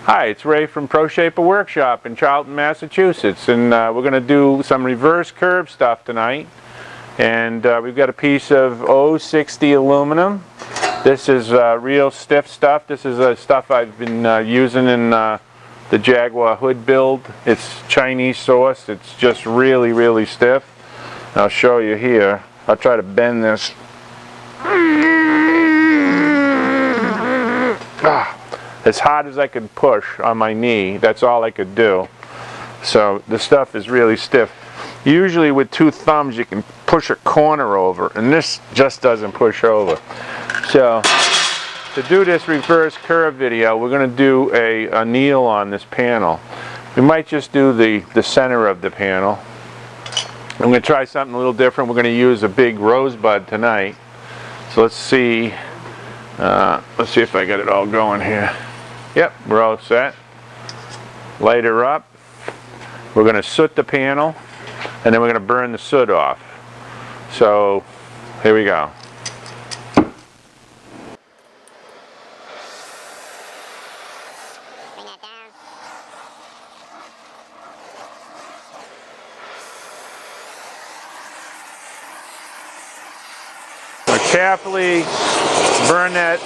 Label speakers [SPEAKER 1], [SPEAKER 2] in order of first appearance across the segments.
[SPEAKER 1] Hi, it's Ray from Pro Shaper Workshop in Charlton, Massachusetts, and we're going to do some reverse curve stuff tonight. And we've got a piece of 060 aluminum. This is real stiff stuff. This is stuff I've been using in the Jaguar hood build. It's Chinese sourced. It's just really, really stiff. I'll show you here. I'll try to bend this. As hard as I could push on my knee, that's all I could do. So the stuff is really stiff. Usually with two thumbs you can push a corner over, and this just doesn't push over. So to do this reverse curve video, we're going to do a anneal on this panel. We might just do the center of the panel. I'm going to try something a little different. We're going to use a big rosebud tonight. So let's see if I got it all going here. Yep, we're all set. Light her up. We're going to soot the panel, and then we're going to burn the soot off. So, here we go.
[SPEAKER 2] Bring that down.
[SPEAKER 1] So carefully burn that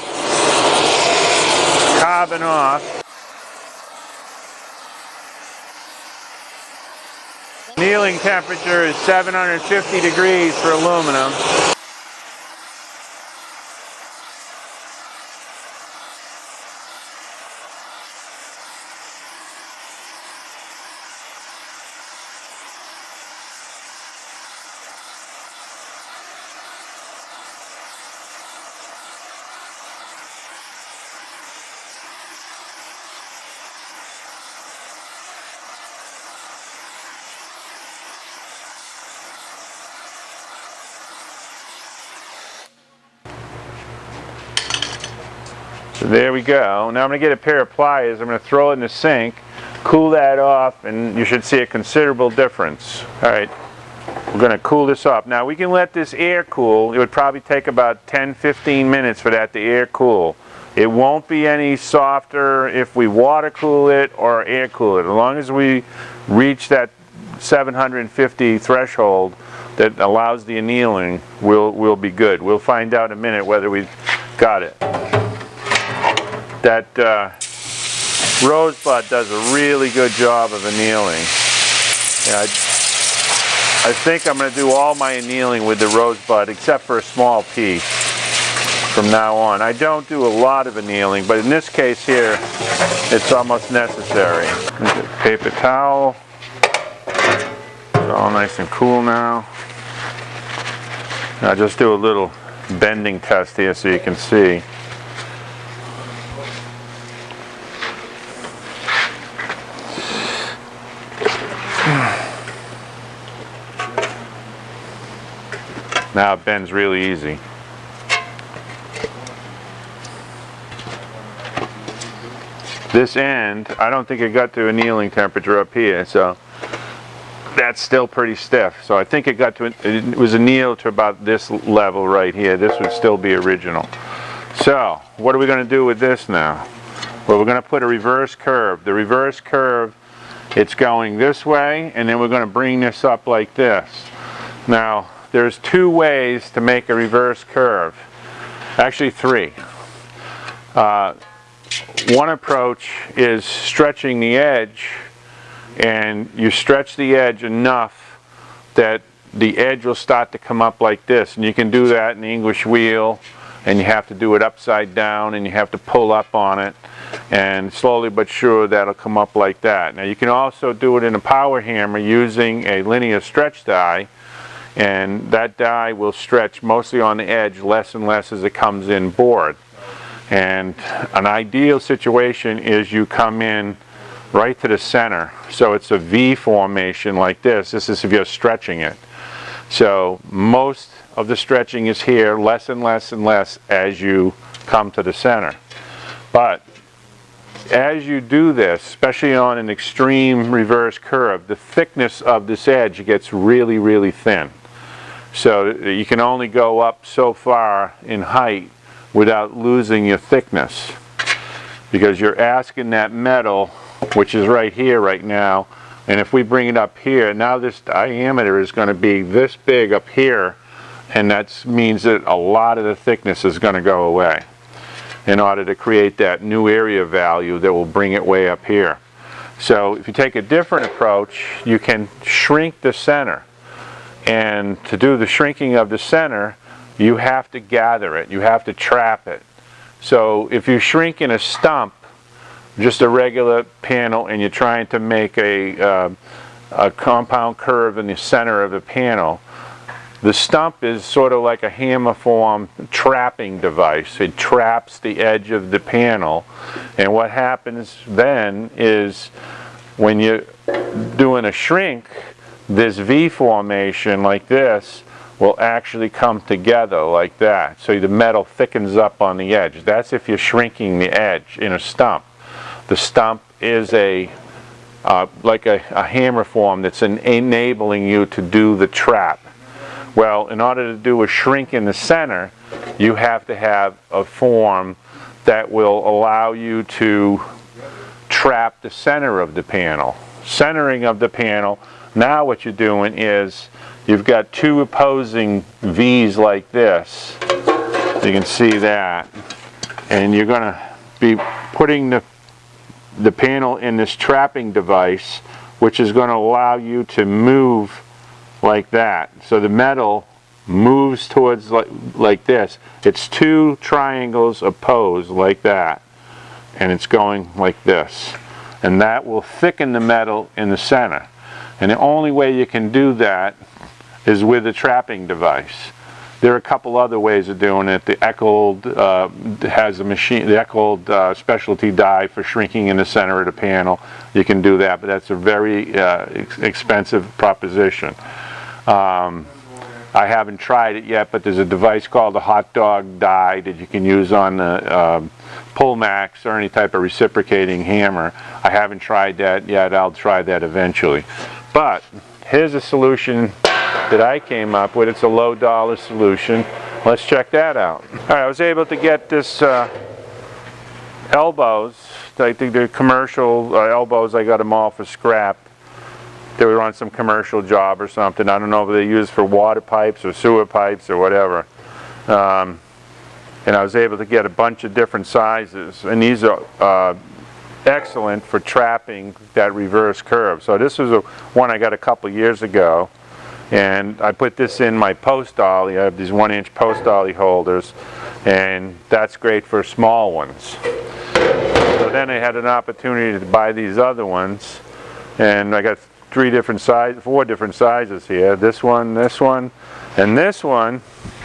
[SPEAKER 1] carbon off. Annealing temperature is 750 degrees for aluminum. So there we go. Now I'm going to get a pair of pliers. I'm going to throw it in the sink, cool that off, and you should see a considerable difference. Alright, we're going to cool this off. Now we can let this air cool. It would probably take about 10-15 minutes for that to air cool. It won't be any softer if we water cool it or air cool it. As long as we reach that 750 threshold that allows the annealing, we'll be good. We'll find out in a minute whether we've got it. That rosebud does a really good job of annealing. Yeah, I think I'm going to do all my annealing with the rosebud except for a small piece from now on. I don't do a lot of annealing, but in this case here, it's almost necessary. Paper towel. It's all nice and cool now. I'll just do a little bending test here so you can see. Now it bends really easy. This end, I don't think it got to annealing temperature up here, so that's still pretty stiff. So I think it was annealed to about this level right here. This would still be original. So what are we going to do with this now? Well, we're going to put a reverse curve. The reverse curve, it's going this way, and then we're going to bring this up like this. Now, there's two ways to make a reverse curve. Actually, three. One approach is stretching the edge, and you stretch the edge enough that the edge will start to come up like this. And you can do that in the English wheel, and you have to do it upside down, and you have to pull up on it, and slowly but sure that'll come up like that. Now you can also do it in a power hammer using a linear stretch die, and that die will stretch mostly on the edge less and less as it comes in board. And an ideal situation is you come in right to the center, so it's a V formation like this. This is if you're stretching it. So most of the stretching is here, less and less and less as you come to the center. But as you do this, especially on an extreme reverse curve, the thickness of this edge gets really, really thin. So you can only go up so far in height without losing your thickness. because you're asking that metal, which is right here right now, and if we bring it up here, now this diameter is going to be this big up here, and that means that a lot of the thickness is going to go away in order to create that new area value that will bring it way up here. So if you take a different approach, you can shrink the center, and to do the shrinking of the center, you have to gather it, you have to trap it. So if you shrink in a stump, just a regular panel, and you're trying to make a compound curve in the center of the panel, the stump is sort of like a hammer form trapping device. It traps the edge of the panel, and what happens then is when you're doing a shrink, this V formation like this will actually come together like that. So the metal thickens up on the edge. That's if you're shrinking the edge in a stump. The stump is like a hammer form that's enabling you to do the trap. Well, in order to do a shrink in the center, you have to have a form that will allow you to trap the center of the panel. Centering of the panel, now what you're doing is you've got two opposing V's like this. You can see that. And you're going to be putting the panel in this trapping device, which is going to allow you to move like that. So the metal moves towards like this. It's two triangles opposed like that, and it's going like this, and that will thicken the metal in the center. And the only way you can do that is with a trapping device. There are a couple other ways of doing it. The Eckold has a machine, the Eckold specialty die for shrinking in the center of the panel. You can do that, but that's a very expensive proposition. I haven't tried it yet, but there's a device called a hot dog die that you can use on the Pullmax or any type of reciprocating hammer. I haven't tried that yet. I'll try that eventually. But here's a solution that I came up with. It's a low dollar solution. Let's check that out. Alright, I was able to get this elbows. I think they're commercial elbows. I got them all for scrap. They were on some commercial job or something. I don't know if they're used for water pipes or sewer pipes or whatever. And I was able to get a bunch of different sizes. And these are excellent for trapping that reverse curve. So this is one I got a couple years ago. And I put this in my post dolly. I have these 1-inch post dolly holders. And that's great for small ones. So then I had an opportunity to buy these other ones. And I got 4 different sizes here. This one, and this one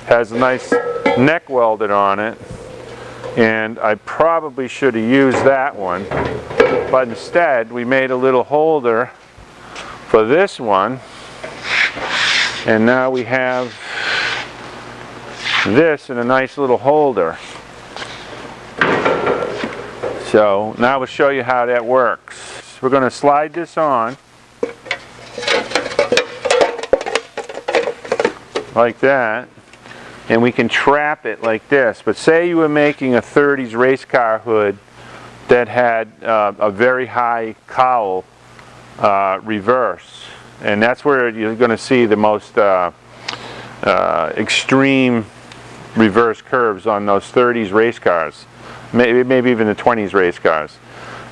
[SPEAKER 1] has a nice neck welded on it. And I probably should have used that one, but instead we made a little holder for this one, and now we have this in a nice little holder. So now we'll show you how that works. We're going to slide this on like that, and we can trap it like this. But say you were making a 30s race car hood that had a very high cowl reverse, and that's where you're going to see the most extreme reverse curves on those 30s race cars, maybe even the 20s race cars.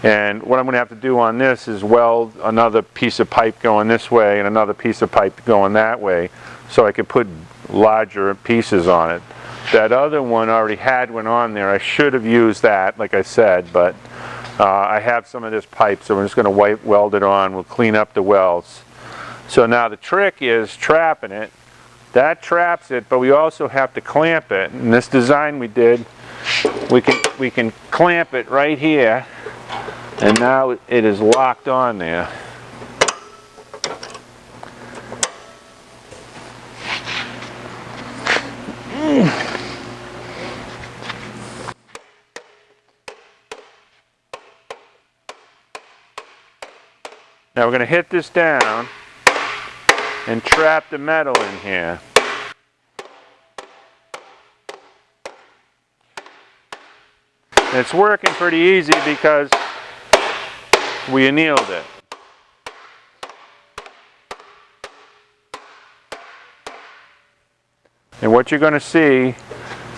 [SPEAKER 1] And what I'm going to have to do on this is weld another piece of pipe going this way and another piece of pipe going that way, so I could put larger pieces on it. That other one already had one on there. I should have used that, like I said, but I have some of this pipe, so I'm just going to weld it on. We'll clean up the welds. So now the trick is trapping it. That traps it, but we also have to clamp it. In this design we did, we can clamp it right here, and now it is locked on there. Now we're going to hit this down and trap the metal in here. And it's working pretty easy because we annealed it. And what you're going to see,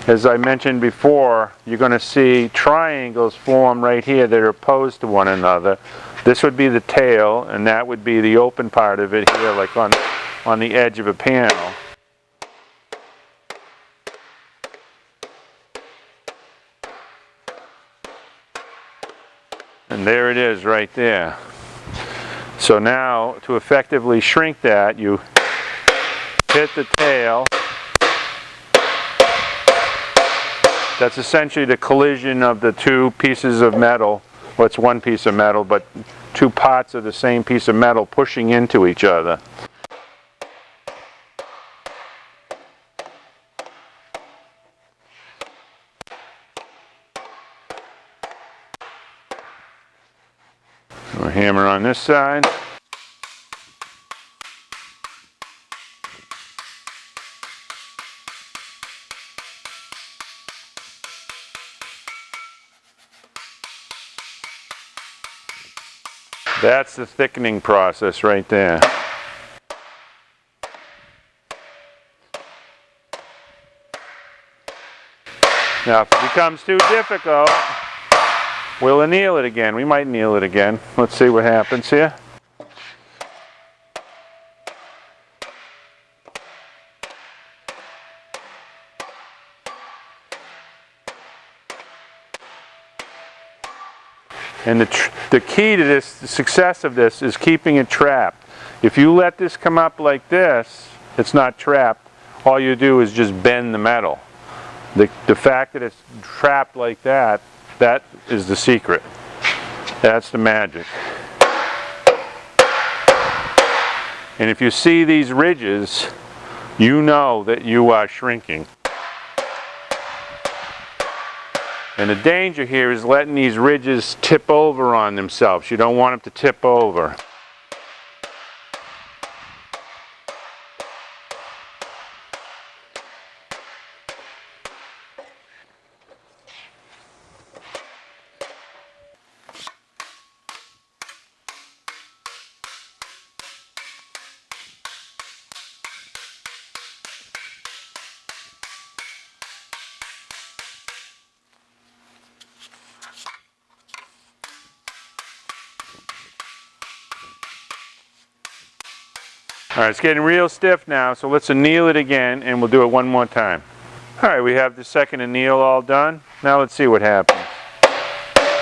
[SPEAKER 1] as I mentioned before, you're going to see triangles form right here that are opposed to one another. This would be the tail, and that would be the open part of it here, like on the edge of a panel. And there it is right there. So now, to effectively shrink that, you hit the tail. That's essentially the collision of the two pieces of metal. Well, it's one piece of metal, but two parts of the same piece of metal pushing into each other. We'll hammer on this side. That's the thickening process right there. Now if it becomes too difficult, we'll anneal it again. We might anneal it again. Let's see what happens here. And the key to this, the success of this, is keeping it trapped. If you let this come up like this, it's not trapped. All you do is just bend the metal. The fact that it's trapped like that, that is the secret. That's the magic. And if you see these ridges, you know that you are shrinking. And the danger here is letting these ridges tip over on themselves. You don't want them to tip over. All right, it's getting real stiff now, so let's anneal it again, and we'll do it one more time. All right, we have the second anneal all done. Now let's see what happens.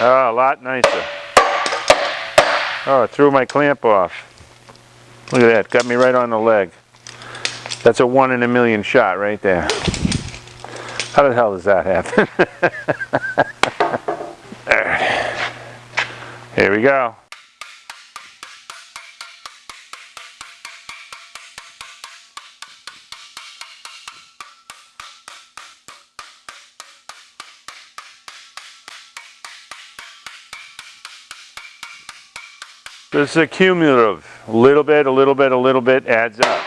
[SPEAKER 1] Oh, a lot nicer. Oh, it threw my clamp off. Look at that, got me right on the leg. That's a 1 in a million shot right there. How the hell does that happen? All right. Here we go. This is a cumulative. A little bit, a little bit, a little bit adds up.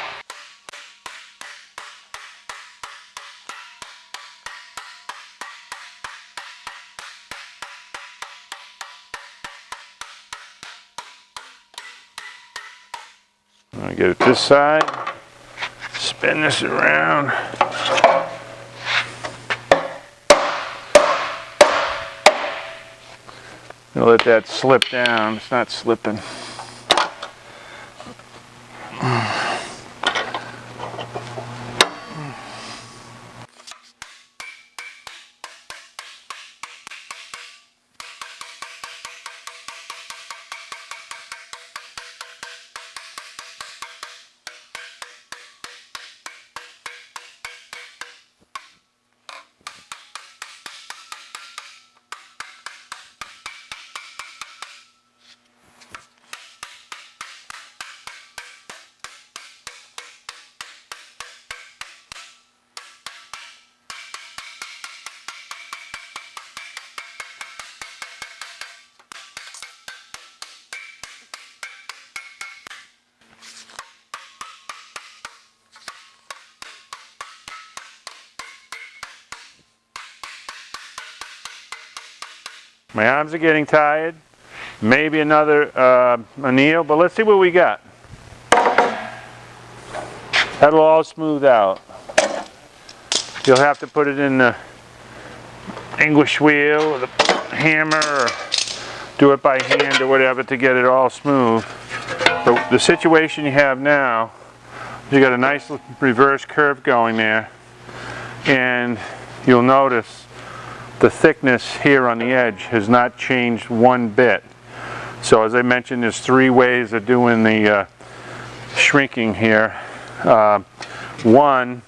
[SPEAKER 1] I'll get it this side. Spin this around. I'll let that slip down. It's not slipping. My arms are getting tired. Maybe another anneal, but let's see what we got. That'll all smooth out. You'll have to put it in the English wheel with a hammer or do it by hand or whatever to get it all smooth. But the situation you have now, you got a nice reverse curve going there, and you'll notice the thickness here on the edge has not changed one bit. So as I mentioned, there's 3 ways of doing the shrinking here. One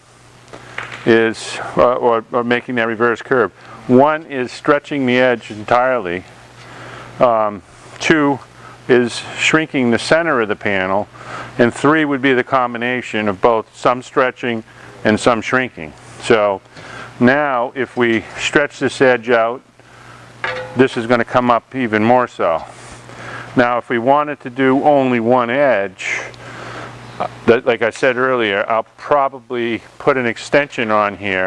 [SPEAKER 1] is, or making that reverse curve. One is stretching the edge entirely. 2 is shrinking the center of the panel. And 3 would be the combination of both some stretching and some shrinking. So now if we stretch this edge out, this is going to come up even more so. Now if we wanted to do only one edge, like I said earlier, I'll probably put an extension on here,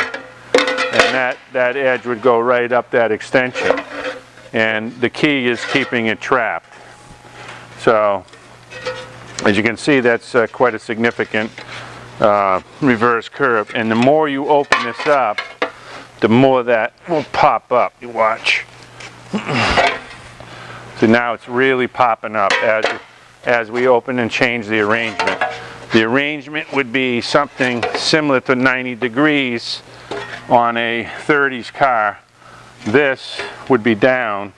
[SPEAKER 1] and that edge would go right up that extension. And the key is keeping it trapped. So as you can see, that's quite a significant reverse curve. And the more you open this up, the more that will pop up. You watch. So now it's really popping up as we open and change the arrangement. The arrangement would be something similar to 90 degrees on a 30s car. This would be down,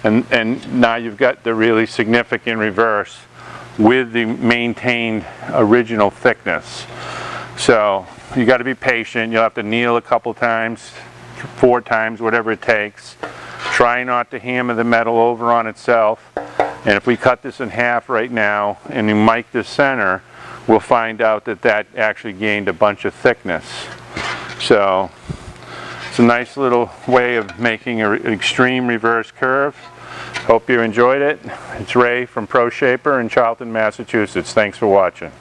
[SPEAKER 1] and now you've got the really significant reverse with the maintained original thickness. So you got to be patient. You'll have to kneel a couple times, 4 times, whatever it takes. Try not to hammer the metal over on itself. And if we cut this in half right now and you mic the center, we'll find out that that actually gained a bunch of thickness. So it's a nice little way of making an extreme reverse curve. Hope you enjoyed it. It's Ray from Pro Shaper in Charlton, Massachusetts. Thanks for watching.